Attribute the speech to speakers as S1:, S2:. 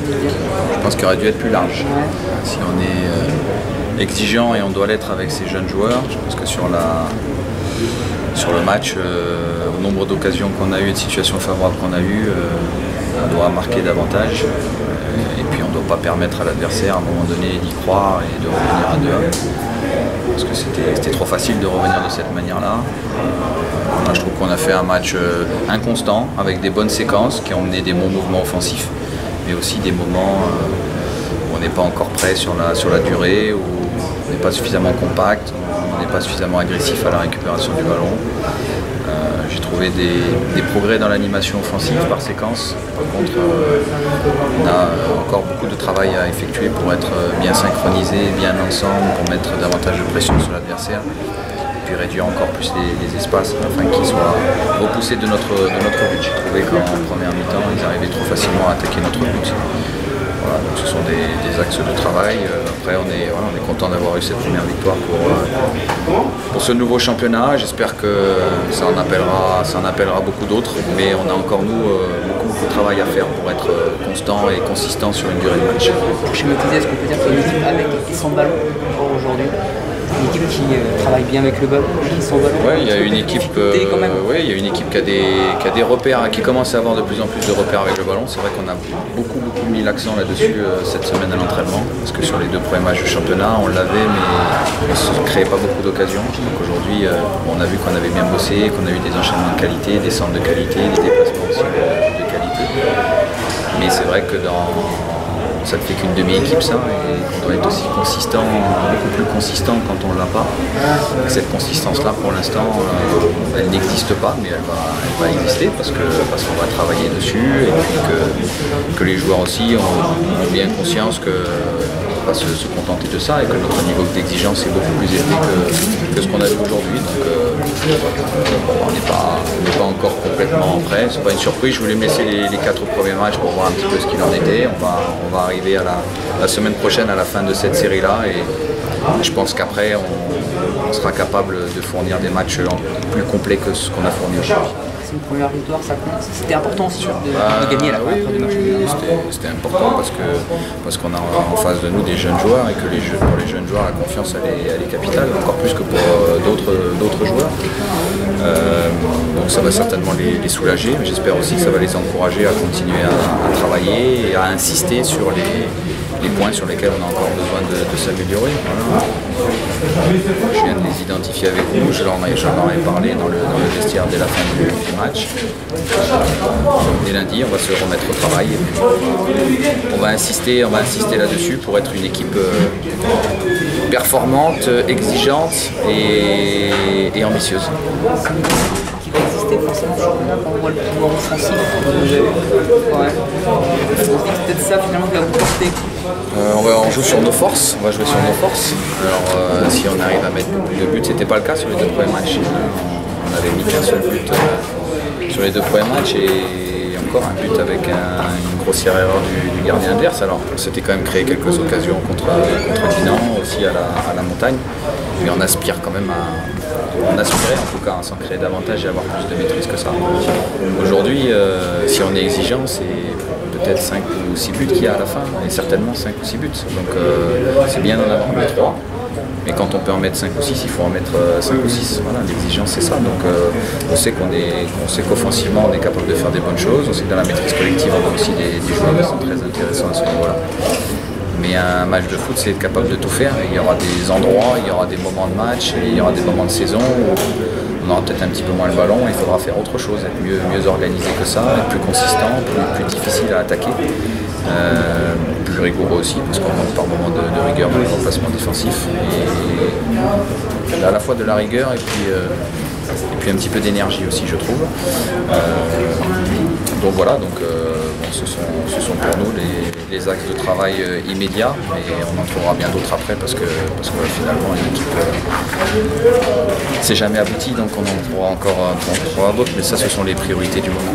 S1: Je pense qu'il aurait dû être plus large. Si on est exigeant et on doit l'être avec ces jeunes joueurs, je pense que sur le match, au nombre d'occasions qu'on a eues et de situations favorables qu'on a eues, on doit marquer davantage. Et puis on ne doit pas permettre à l'adversaire à un moment donné d'y croire et de revenir à 2-1. Parce que c'était trop facile de revenir de cette manière-là. Je trouve qu'on a fait un match inconstant, avec des bonnes séquences qui ont mené des bons mouvements offensifs, mais aussi des moments où on n'est pas encore prêt sur la durée, où on n'est pas suffisamment compact, on n'est pas suffisamment agressif à la récupération du ballon. J'ai trouvé des progrès dans l'animation offensive par séquence. Par contre, on a encore beaucoup de travail à effectuer pour être bien synchronisé, bien ensemble, pour mettre davantage de pression sur l'adversaire. Et puis réduire encore plus les espaces afin qu'ils soient repoussés de notre but. J'ai trouvé qu'en première mi-temps, ils arrivaient trop facilement à attaquer notre but. Voilà, donc ce sont des axes de travail. Après, on est content d'avoir eu cette première victoire pour ce nouveau championnat. J'espère que ça en appellera beaucoup d'autres, mais on a encore nous beaucoup de travail à faire pour être constant et consistant sur une durée de match.
S2: Pour schématiser, est-ce qu'on peut dire qu'il y a une équipe avec et sans ballon aujourd'hui? Une équipe qui travaille bien avec le ballon, sans ballon.
S1: Oui, il y a une équipe, il y a une équipe qui a des repères, qui commence à avoir de plus en plus de repères avec le ballon. C'est vrai qu'on a beaucoup mis l'accent là-dessus cette semaine à l'entraînement, parce que sur les 2 premiers matchs du championnat, on l'avait, mais on ne se créait pas beaucoup d'occasions. Donc aujourd'hui, on a vu qu'on avait bien bossé, qu'on a eu des enchaînements de qualité, des centres de qualité, des déplacements aussi de qualité. Mais c'est vrai que ça ne fait qu'une demi-équipe ça, et on doit être aussi consistant, beaucoup plus consistant quand on ne l'a pas. Et cette consistance-là, pour l'instant, elle n'existe pas, mais elle va exister parce qu'on va travailler dessus, et puis que les joueurs aussi ont bien conscience qu'on ne va pas se contenter de ça, et que notre niveau d'exigence est beaucoup plus élevé que ce qu'on a vu aujourd'hui. Donc on n'est pas encore complètement prêt, c'est pas une surprise. Je voulais me laisser les 4 premiers matchs pour voir un petit peu ce qu'il en était. On va arriver à la semaine prochaine à la fin de cette série-là, et je pense qu'après on sera capable de fournir des matchs plus complets que ce qu'on a fourni aujourd'hui.
S2: C'est une première victoire, ça compte. C'était important aussi de gagner à la fin du match.
S1: Oui, c'était important parce qu'on a en face de nous des jeunes joueurs, et que pour les jeunes joueurs, la confiance elle est capitale, encore plus que pour d'autres joueurs. Donc ça va certainement les soulager, mais j'espère aussi que ça va les encourager à continuer à travailler et à insister sur les points sur lesquels on a encore besoin de s'améliorer. Voilà. Je viens de les identifier avec vous, j'en ai parlé dans le vestiaire dès la fin du match. Dès lundi, on va se remettre au travail, et puis on va insister là-dessus pour être une équipe performante, exigeante et ambitieuse.
S2: Qui va exister forcément sur le championnat quand on voit le pouvoir offensif. Ouais. C'est peut-être ça finalement qui va vous porter.
S1: On joue sur nos forces, on va jouer sur nos forces. Alors si on arrive à mettre plus de buts, c'était pas le cas sur les 2 premiers matchs. On avait mis qu'un seul but sur les 2 premiers matchs, et encore un but avec une grossière erreur du gardien adverse. Alors on s'était quand même créé quelques occasions contre Dinan, aussi à la montagne, mais on aspire quand même on aspirait en tout cas à s'en créer davantage et avoir plus de maîtrise que ça. Aujourd'hui, si on est exigeant, c'est peut-être 5 ou 6 buts qu'il y a à la fin, et certainement 5 ou 6 buts. Donc c'est bien d'en avoir mis 3. Mais quand on peut en mettre 5 ou 6, il faut en mettre 5 ou 6. Voilà, l'exigence c'est ça. Donc on sait qu'offensivement on est capable de faire des bonnes choses. On sait que dans la maîtrise collective on a aussi des joueurs qui sont très intéressants à ce niveau-là. Mais un match de foot, c'est être capable de tout faire. Il y aura des endroits, il y aura des moments de match, et il y aura des moments de saison où on aura peut-être un petit peu moins le ballon, et il faudra faire autre chose, être mieux organisé que ça, être plus consistant, plus difficile à attaquer, plus rigoureux aussi, parce qu'on manque par moments de rigueur dans les remplacements défensifs. Et à la fois de la rigueur et puis un petit peu d'énergie aussi, je trouve. Donc voilà, ce sont pour nous les axes de travail immédiats, mais on en trouvera bien d'autres après, parce que finalement l'équipe c'est jamais abouti, donc on en trouvera encore d'autres, mais ça ce sont les priorités du moment.